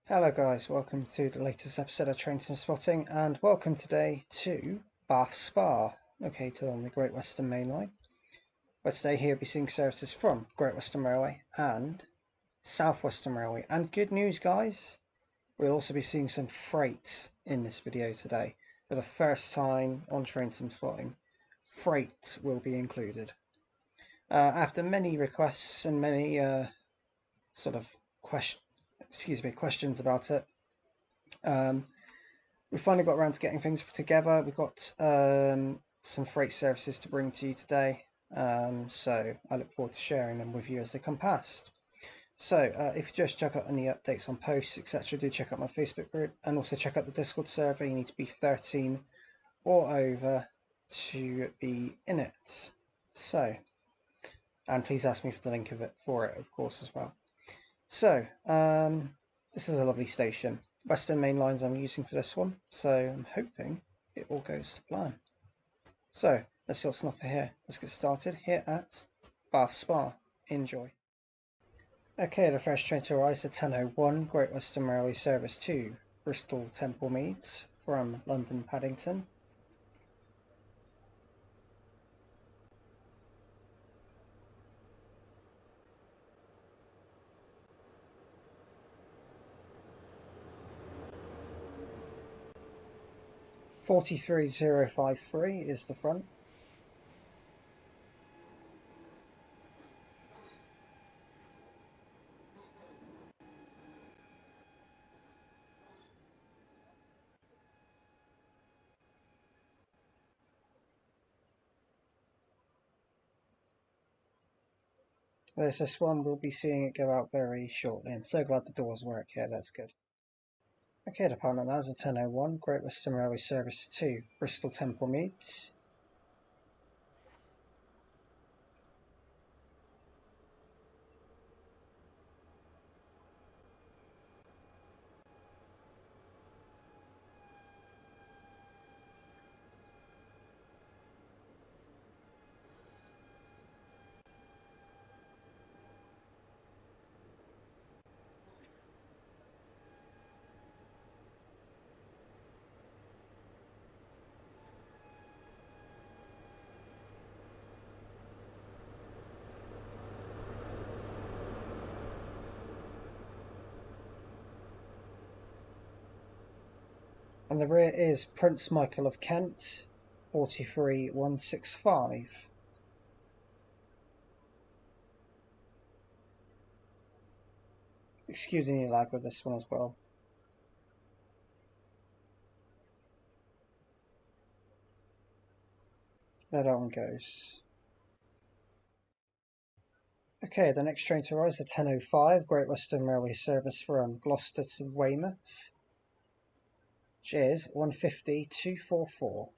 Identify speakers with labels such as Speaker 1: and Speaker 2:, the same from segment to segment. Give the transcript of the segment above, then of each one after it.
Speaker 1: Hello guys, welcome to the latest episode of Train Sim Spotting, and welcome today to Bath Spa, located on the Great Western Main Line. Where today here we'll be seeing services from Great Western Railway and South Western Railway. And good news guys, we'll also be seeing some freight in this video today. For the first time on Train Sim Spotting, freight will be included. After many requests and many questions about it, we finally got around to getting things together. We've got some freight services to bring to you today, so I look forward to sharing them with you as they come past. So if you just check out any updates on posts, etc., do check out my Facebook group, and also check out the Discord server. You need to be 13 or over to be in it. So, and please ask me for the link for it, of course, as well. So, this is a lovely station. Western Main Lines I'm using for this one, so I'm hoping it all goes to plan. So, let's see what's on offer here. Let's get started here at Bath Spa. Enjoy. Okay, the first train to arrive is the 10:01 Great Western Railway service to Bristol Temple Meads from London Paddington. (43053) is the front. There's this one, we'll be seeing it go out very shortly. I'm so glad the doors work here, that's good. Okay, department now is a 10:01 Great Western Railway service to Bristol Temple Meads. And the rear is Prince Michael of Kent, 43165. Excuse any lag with this one as well. There that one goes. Okay, the next train to arrive is the 10:05 Great Western Railway service from Gloucester to Weymouth. Cheers, 150-244.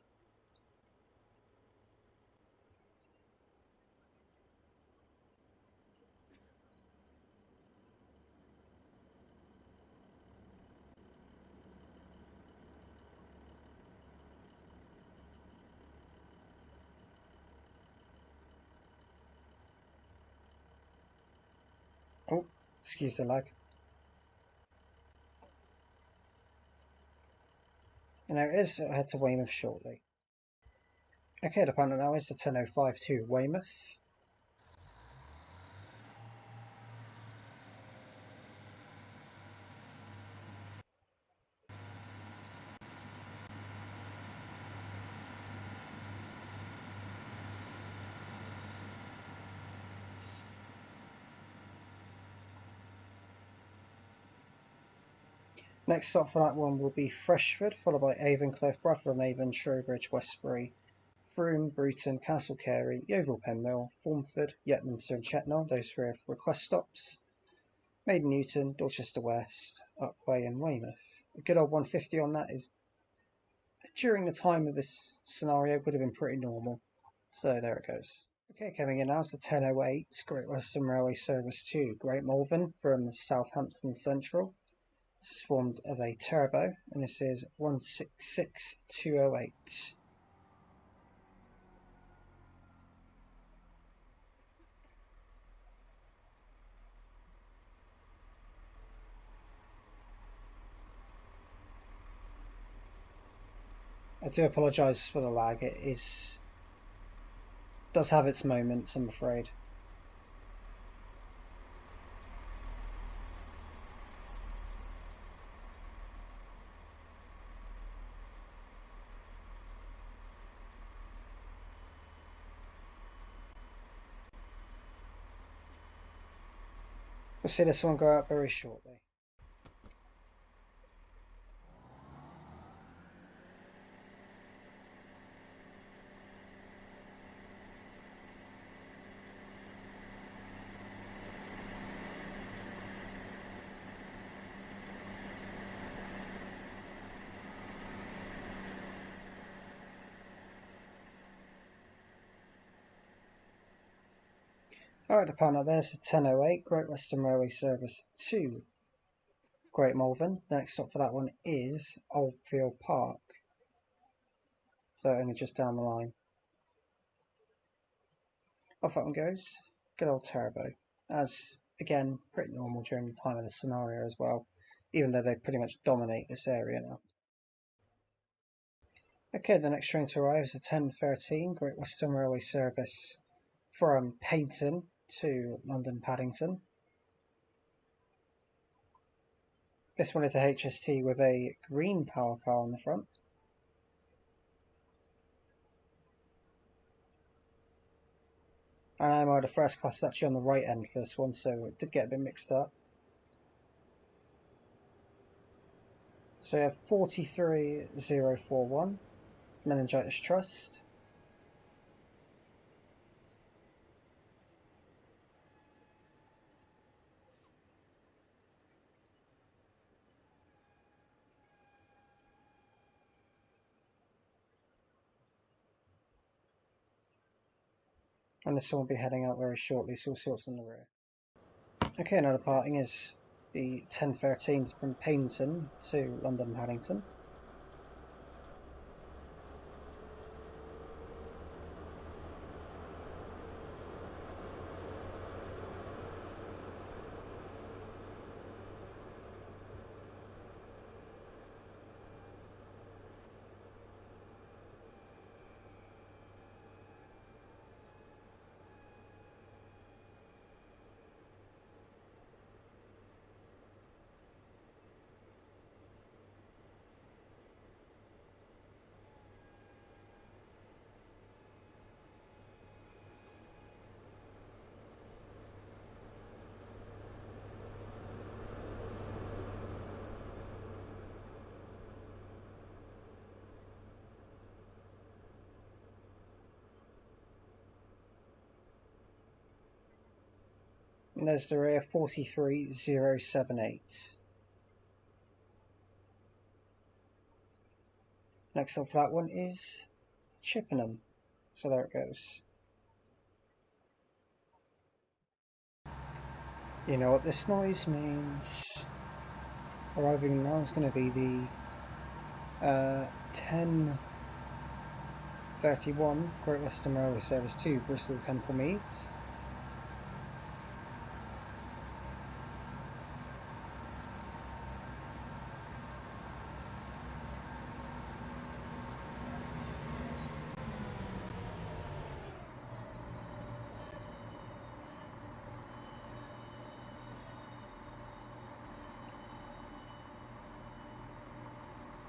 Speaker 1: Oh, excuse the lag. And there it is, I'll head to Weymouth shortly. Okay, the partner now is the 10:05 to Weymouth. Next stop for that one will be Freshford, followed by Avencliff, Bradford on Avon, Trowbridge, Westbury, Broome, Bruton, Castle Carey, Yeovil, Penmill, Formford, Yetminster and Chetnall. Those three are request stops. Maiden Newton, Dorchester West, Upway and Weymouth. A good old 150 on that is, during the time of this scenario, would have been pretty normal. So there it goes. Okay, coming in now is the 10:08 Great Western Railway service to Great Malvern from Southampton Central. This is formed of a turbo, and this is 166208. I do apologise for the lag. It does have its moments, I'm afraid. We'll see this one go out very shortly. Alright, the partner, there's the 1008 Great Western Railway service to Great Malvern. The next stop for that one is Oldfield Park. So only just down the line. Off that one goes. Good old turbo. As, again, pretty normal during the time of the scenario as well. Even though they pretty much dominate this area now. Okay, the next train to arrive is the 1013 Great Western Railway service from Paddington to London Paddington. This one is a HST with a green power car on the front. And I'm the first class is actually on the right end for this one, so it did get a bit mixed up. So we have 43041, Meningitis Trust. And this one will be heading out very shortly, so we'll see what's in the rear. Okay, now departing is the 1013 from Paddington to London Paddington. And there's the rear 43078. Next up for that one is Chippenham. So there it goes. You know what this noise means. Arriving now is going to be the 1031 Great Western Railway service to Bristol Temple Meads.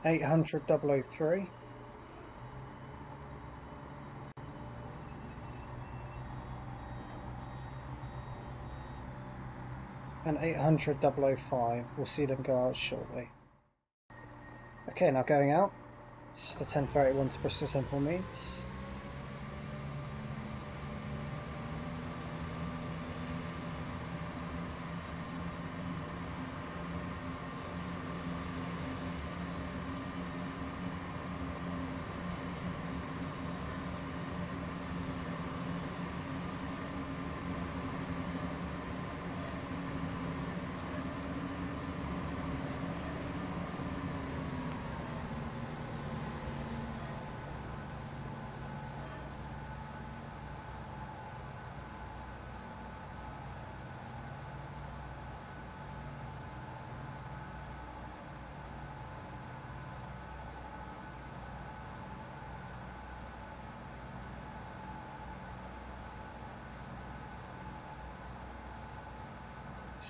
Speaker 1: Eight hundred 003. And 800 005. We'll see them go out shortly. Okay, now going out. It's the 1031 to Bristol Temple Meads.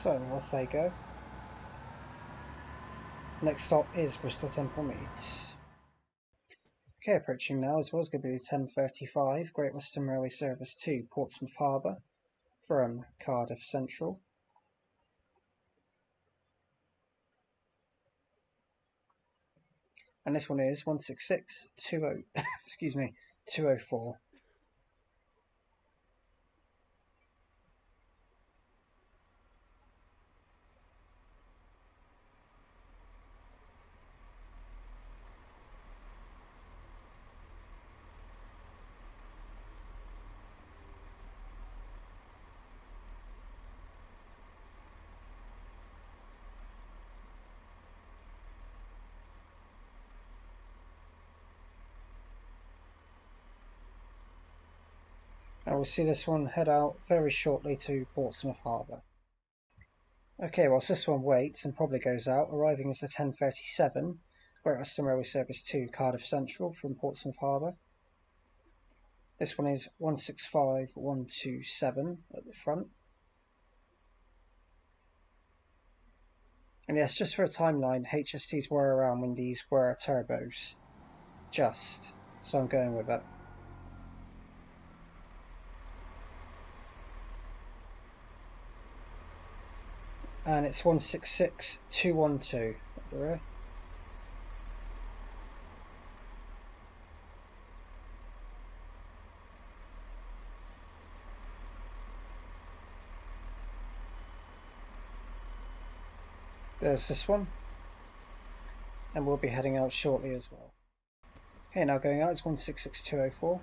Speaker 1: So off they go. Next stop is Bristol Temple Meads. Okay, approaching now as well is going to be 10:35 Great Western Railway service to Portsmouth Harbour from Cardiff Central. And this one is 16620 excuse me 204. And we'll see this one head out very shortly to Portsmouth Harbour. Okay, whilst this one waits and probably goes out, arriving is a 10:37 Great Western Railway service to Cardiff Central from Portsmouth Harbour. This one is 165127 at the front. And yes, just for a timeline, HSTs were around when these were turbos. Just. So I'm going with it. And it's 166212 at the rear. There's this one. And we'll be heading out shortly as well. Okay, now going out is 166204.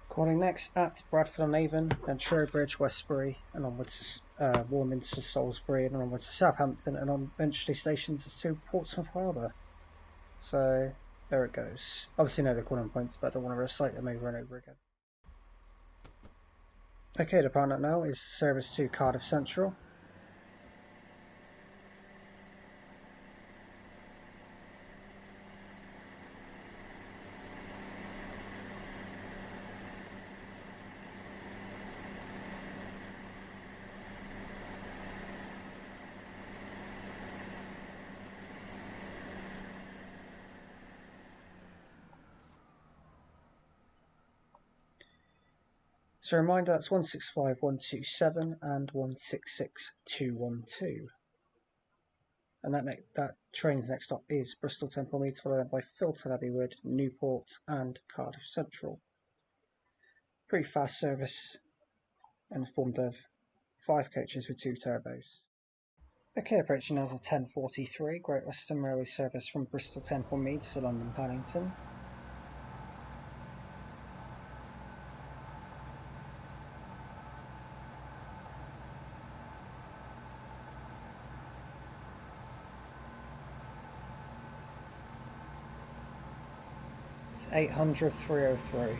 Speaker 1: Calling next at Bradford-on-Avon, then Trowbridge, Westbury, and onwards to Warminster, Salisbury, and onwards to Southampton, and on eventually stations to Portsmouth Harbour. So there it goes. Obviously know the calling points, but I don't want to recite them over and over again. Okay, departing now is service to Cardiff Central. So a reminder, that's 165127 and 166212. And that train's next stop is Bristol Temple Meads, followed by Filton Abbey Wood, Newport and Cardiff Central. Pretty fast service and formed of 5 coaches with 2 turbos. Okay, approaching now is a 10:43 Great Western Railway service from Bristol Temple Meads to London Paddington. It's 800-303.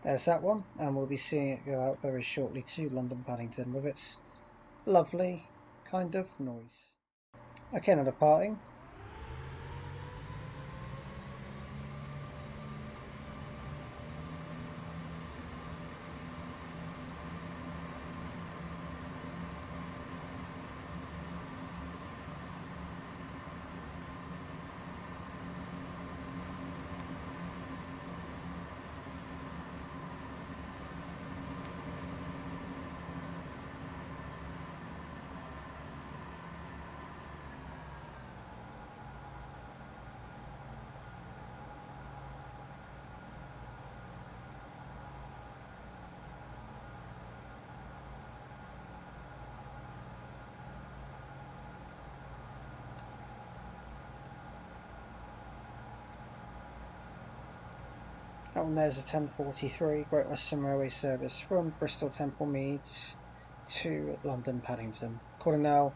Speaker 1: There's that one, and we'll be seeing it go out very shortly to London Paddington with its lovely kind of noise. Okay, now departing. That one there's a 1043 Great Western Railway service from Bristol Temple Meads to London Paddington. Calling now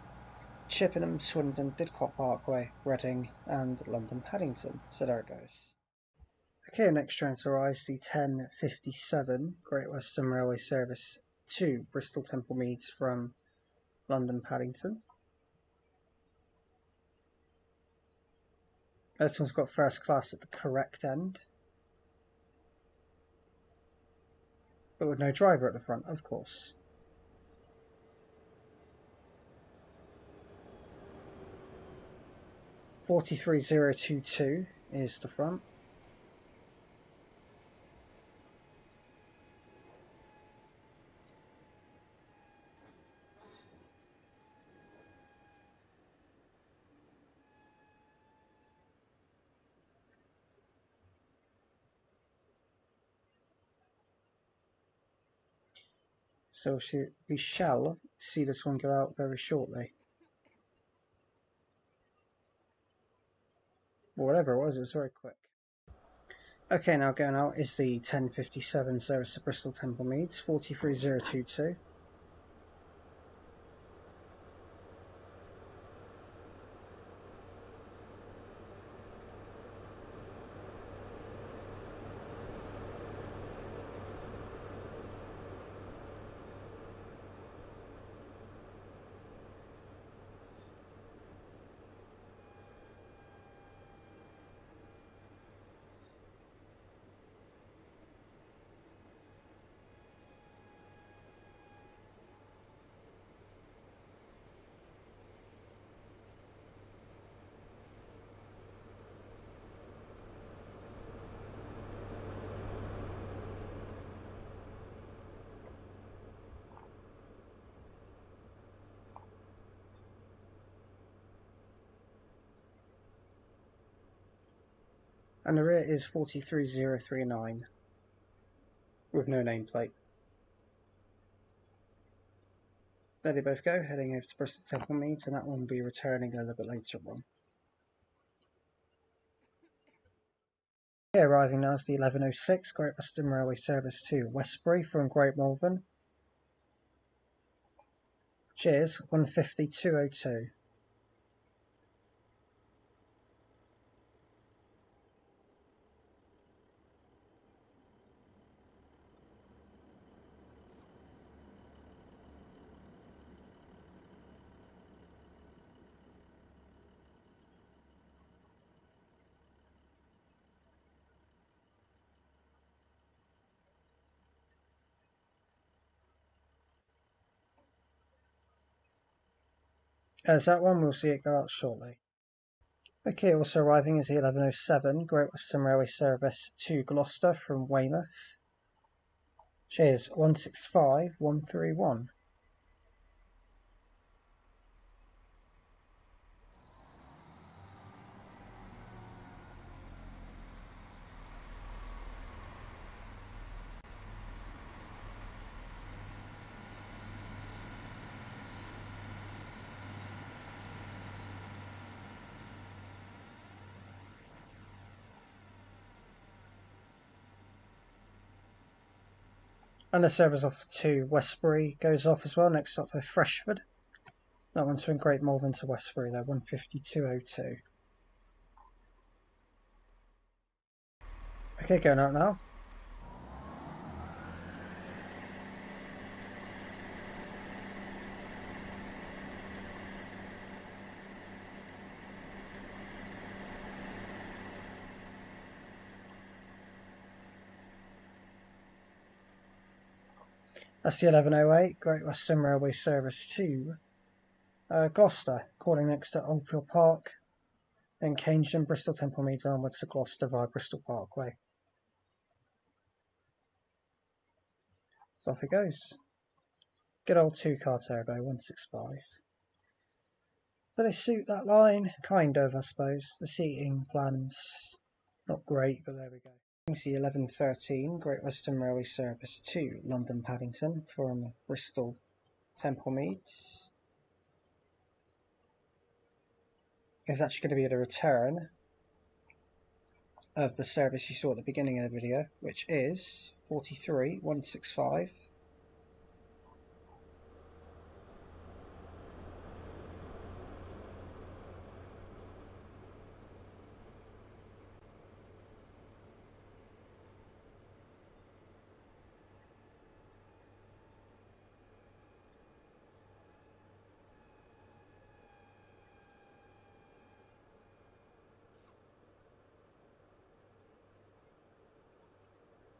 Speaker 1: Chippenham, Swindon, Didcot Parkway, Reading and London Paddington. So there it goes. Okay, next train to arrive the 1057 Great Western Railway service to Bristol Temple Meads from London Paddington. This one's got first class at the correct end, but with no driver at the front, of course. 43022 is the front. So we shall see this one go out very shortly. Or whatever it was very quick. Okay, now going out is the 1057 service to Bristol Temple Meads, 43022. And the rear is 43039 with no nameplate. There they both go, heading over to Bristol Temple Meads, and that one will be returning a little bit later on. Okay, arriving now is the 1106 Great Western Railway service to Westbury from Great Malvern. Cheers, 15202. As that one, we'll see it go out shortly. Okay, also arriving is the 1107 Great Western Railway service to Gloucester from Weymouth. Cheers, 165131. And the service off to Westbury goes off as well, next stop for Freshford. That one's from Great Malvern to Westbury there, 15202. Okay, going out now. That's the 1108 Great Western Railway service to Gloucester, calling next to Oldfield Park, then Cangedon, Bristol Temple Meads onwards to Gloucester via Bristol Parkway. So off it goes. Good old two-car turbo, 165. Do they suit that line? Kind of, I suppose. The seating plans, not great, but there we go. The 1113 Great Western Railway service to London Paddington from Bristol Temple Meads is actually going to be the return of the service you saw at the beginning of the video, which is 43165.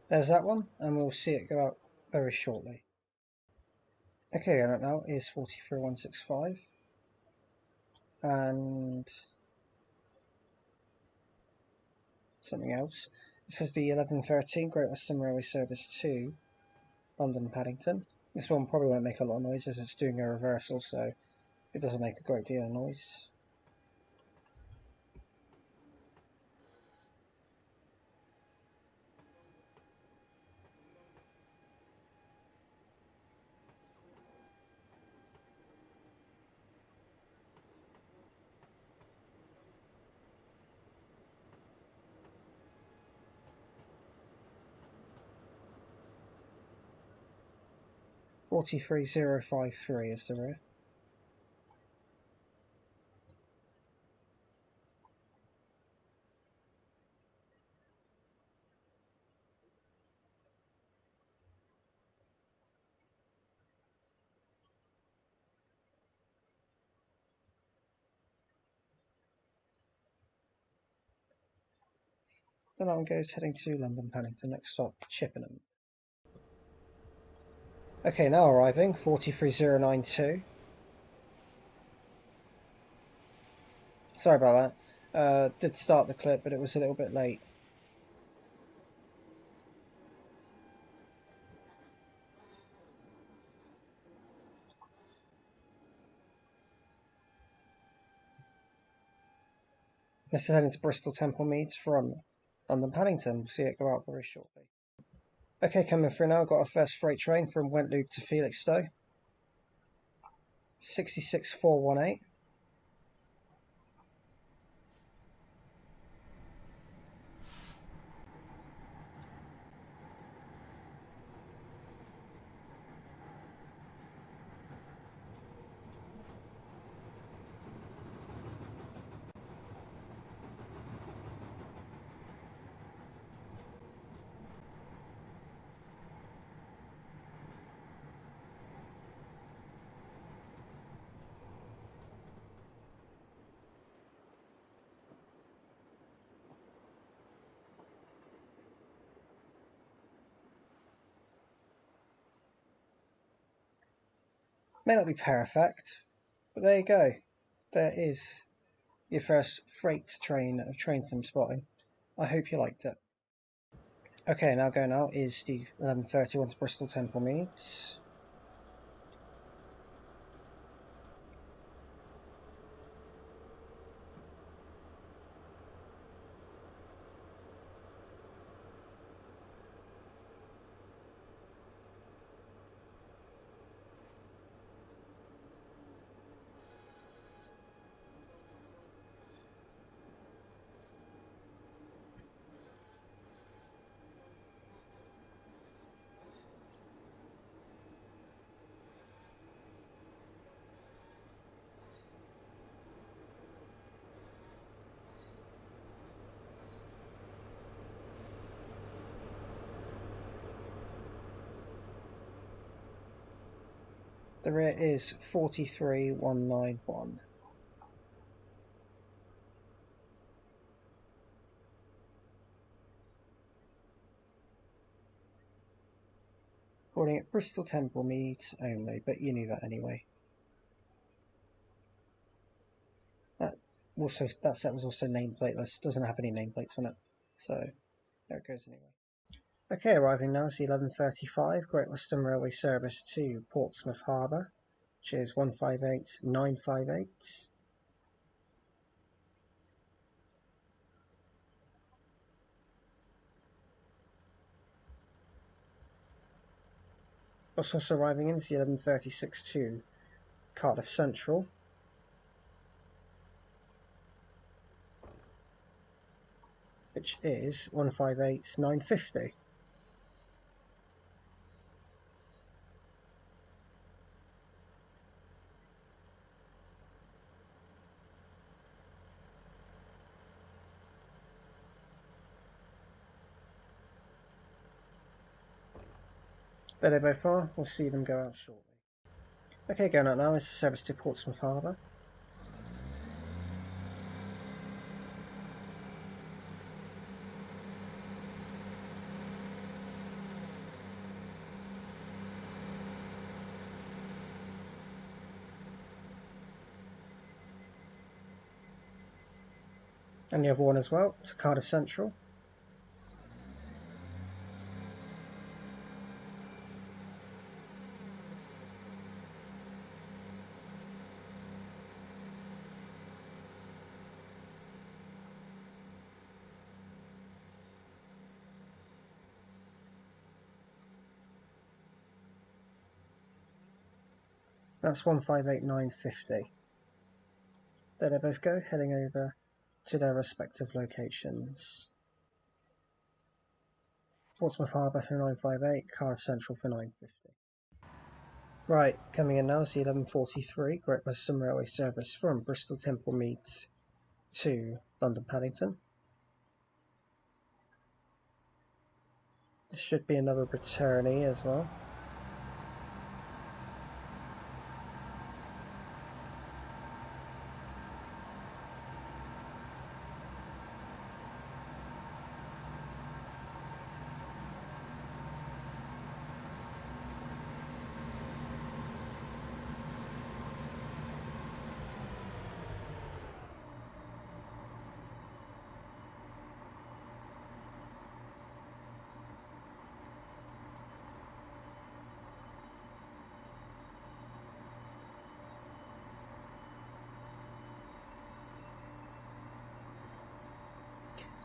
Speaker 1: There's that one, and we'll see it go out very shortly. Okay, going out now is 43165, and something else. This is the 1113 Great Western Railway Service to London Paddington. This one probably won't make a lot of noise as it's doing a reversal, so it doesn't make a great deal of noise. $43,053 is the rear. Then that one goes heading to London Paddington, next stop Chippenham. Okay, now arriving, 43092. Sorry about that. Did start the clip, but it was a little bit late. This is heading to Bristol Temple Meads from London Paddington. We'll see it go out very shortly. Okay, coming through now, got our first freight train from Wentloog to Felixstowe. 66418. May not be perfect, but there you go. There is your first freight train of train sim spotting. I hope you liked it. Okay, now going out is the 1131 to Bristol Temple Meads. The rear is 43191. Boarding at Bristol Temple Meads only, but you knew that anyway. That set was also nameplateless, doesn't have any nameplates on it, so there it goes anyway. Okay, arriving now is the 1135 Great Western Railway Service to Portsmouth Harbour, which is 158958. Also arriving in is the 1136 to Cardiff Central. which is 158,950. There they both are. We'll see them go out shortly. Okay, going out now is the service to Portsmouth Harbour. And the other one as well, to Cardiff Central. That's 158,950. There they both go, heading over to their respective locations. Portsmouth Harbour for 958, Cardiff Central for 950. Right, coming in now is the 1143 Great Western Railway service from Bristol Temple Mead to London Paddington. This should be another returnee as well.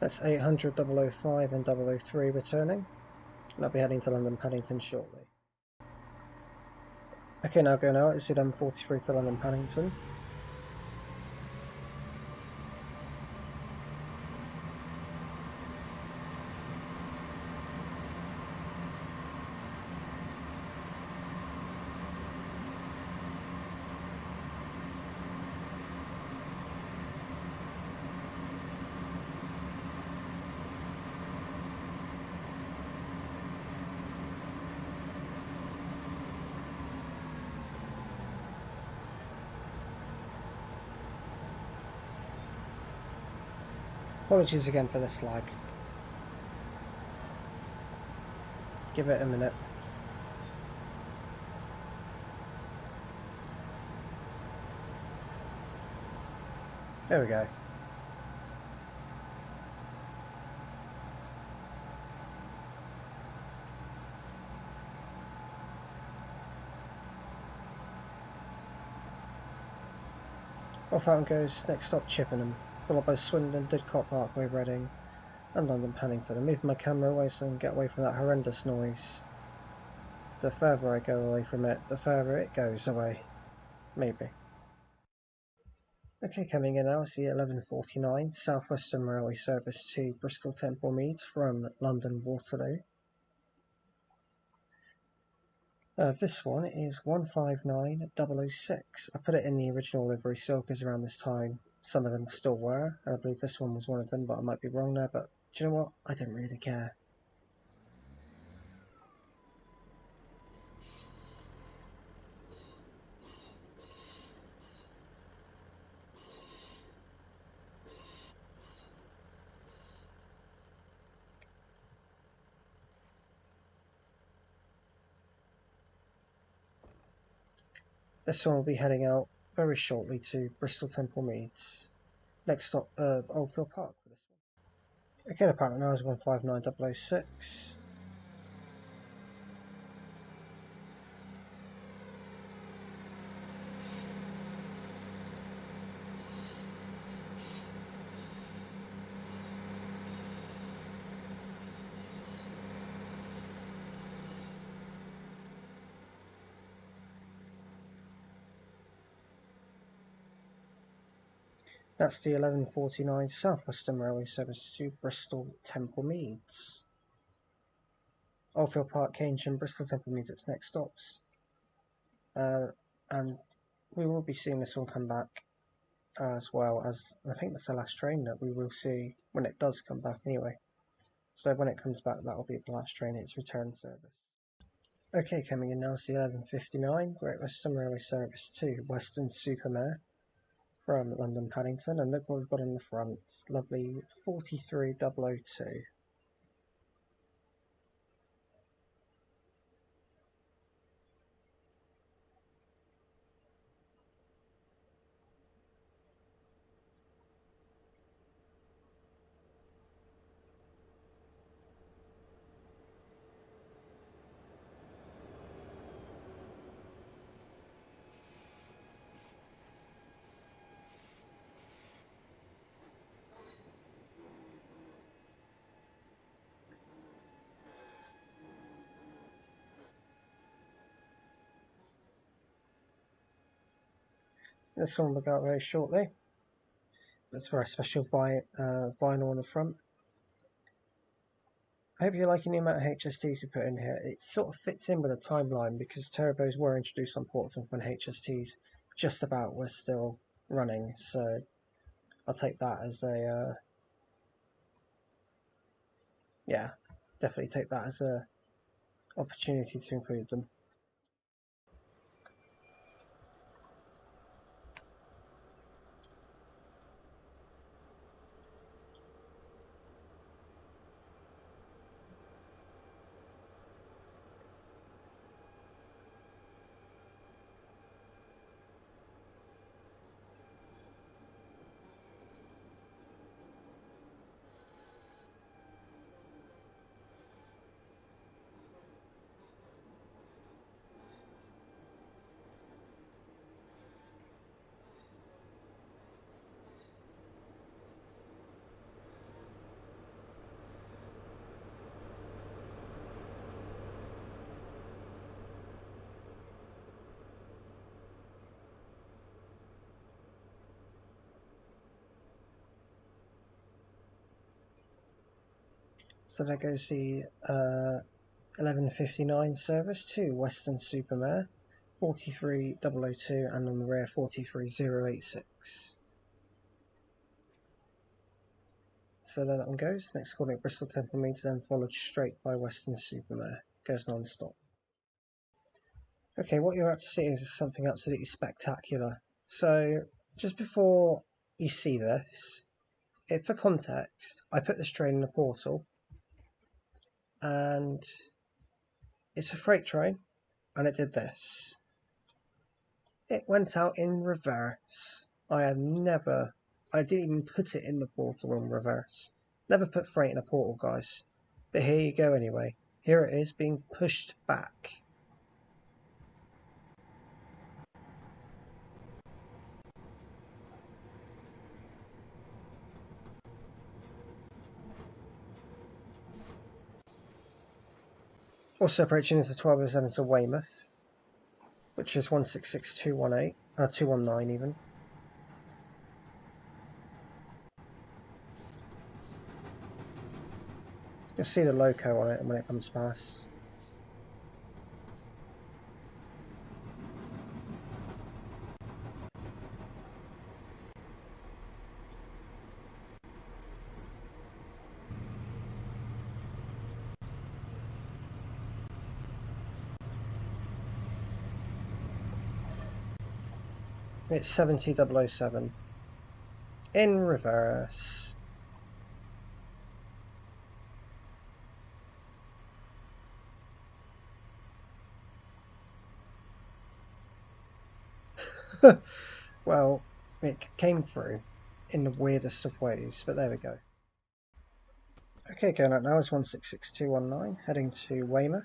Speaker 1: That's 800, 005 and 003 returning, and I'll be heading to London Paddington shortly. Okay, now going out is the 1143 to London Paddington. Apologies again for this lag. Give it a minute. There we go. Off out goes next stop Chippenham, followed by Swindon, Didcot Parkway, Reading and London Paddington. I move my camera away so I can get away from that horrendous noise. The further I go away from it, the further it goes away. Maybe. Okay, coming in now is the 1149 South Western Railway service to Bristol Temple Mead from London Waterloo. This one is 159,006. I put it in the original livery still because around this time some of them still were, and I believe this one was one of them, but I might be wrong there. But do you know what? I don't really care. This one will be heading out very shortly to Bristol Temple Meads. Next stop Oldfield Park for this one. Okay, the partner now is 159,006. That's the 1149 South Western Railway service to Bristol Temple Meads. Oldfield Park, Keynsham, Bristol Temple Meads, its next stops. And we will be seeing this one come back as well, as I think that's the last train that we will see when it does come back anyway. So when it comes back, that will be the last train, its return service. Okay, coming in now is the 1159 Great Western Railway service to Weston-super-Mare from London Paddington, and look what we've got on the front. Lovely 43002. This one will go out very shortly. It's a very special vinyl on the front. I hope you're liking the amount of HSTs we put in here. It sort of fits in with the timeline because turbos were introduced on Portsmouth when HSTs just about were still running. So I'll take that as a yeah, definitely take that as a opportunity to include them. So there goes the 1159 service to Weston-super-Mare, 43002, and on the rear 43086. So there that one goes. Next calling at Bristol Temple Meads, then followed straight by Weston-super-Mare. Goes non-stop. Okay, what you're about to see is something absolutely spectacular. So just before you see this, for context, I put this train in the portal, and it's a freight train, and it did this. It went out in reverse. I didn't even put it in the portal in reverse. Never put freight in a portal, guys. But here you go anyway. Here it is being pushed back. Also approaching is the 1207 to Weymouth, which is 166218, 219 even. You'll see the loco on it when it comes past. It's 70007 in reverse. Well, it came through in the weirdest of ways, but there we go. Okay, going out now is 166219, heading to Weymouth.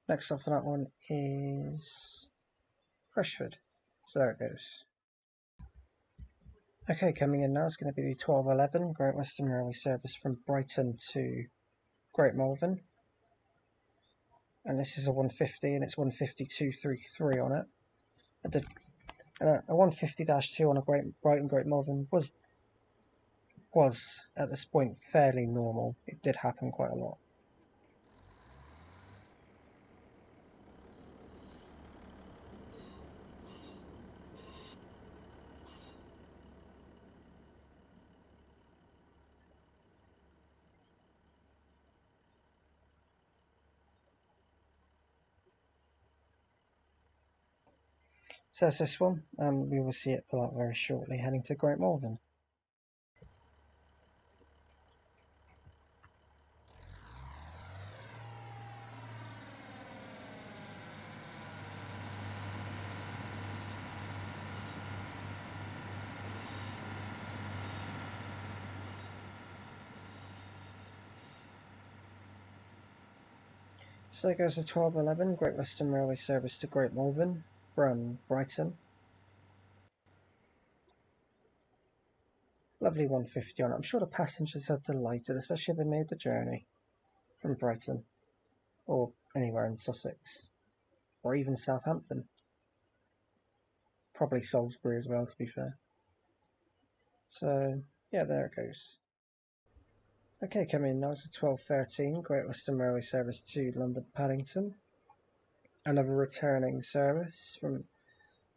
Speaker 1: Next up for that one is Freshford. So there it goes. Okay, coming in now is going to be the 1211 Great Western Railway service from Brighton to Great Malvern. And this is a 150 and it's 152.33 on it. I did a 150-2 on a Brighton Great Malvern was at this point fairly normal. It did happen quite a lot. So that's this one. We will see it pull out very shortly, heading to Great Malvern. So there goes the 1211 Great Western Railway service to Great Malvern from Brighton. Lovely 150 on it. I'm sure the passengers are delighted, especially if they made the journey from Brighton or anywhere in Sussex or even Southampton. Probably Salisbury as well, to be fair. So yeah, there it goes. Okay, coming in now is a 1213 Great Western Railway service to London Paddington. Another returning service from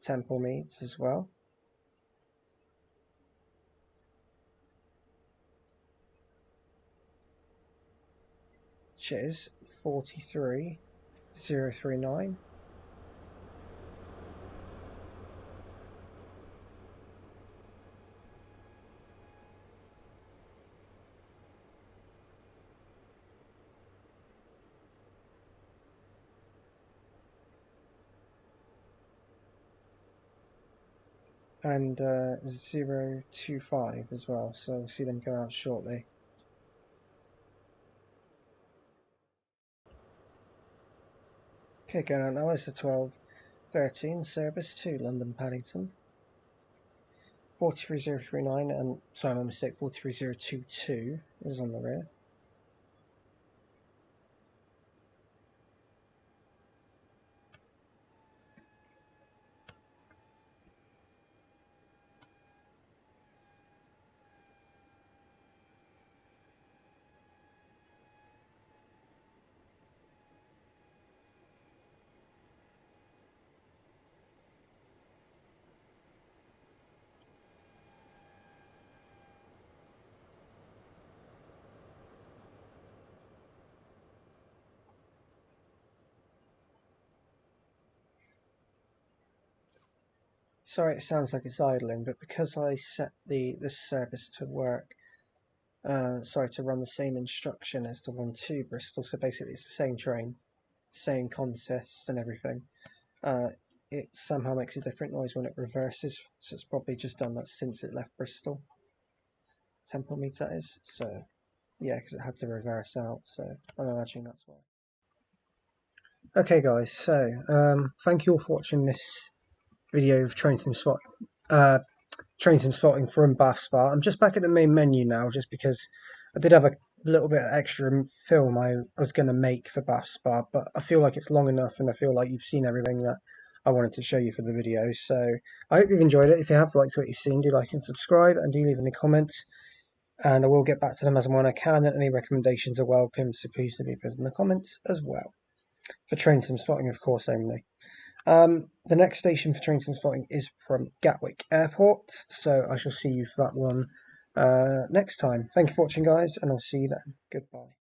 Speaker 1: Temple Meads as well. Which is 43039. And 025 as well, so we'll see them go out shortly. Okay, going out now is the 1213 service to London Paddington. 43039 and, sorry, my mistake, 43022 is on the rear. Sorry, it sounds like it's idling, but because I set this service to work, to run the same instruction as the 1-2 Bristol, so basically it's the same train, same consist and everything. It somehow makes a different noise when it reverses, so it's probably just done that since it left Bristol. Temple Meads, that is. So, yeah, because it had to reverse out, so I'm imagining that's why. Okay, guys, so thank you all for watching this video of train sim spotting from Bath Spa. I'm just back at the main menu now, just because I did have a little bit of extra film I was going to make for Bath Spa, but I feel like it's long enough, and I feel like you've seen everything that I wanted to show you for the video. So I hope you've enjoyed it. If you have liked what you've seen, do like and subscribe, and do leave any comments, and I will get back to them as and when I can, and any recommendations are welcome, so please do leave those in the comments as well. For train sim spotting, of course, only. The next station for train sim spotting is from Gatwick Airport, so I shall see you for that one next time. Thank you for watching, guys, and I'll see you then. Goodbye.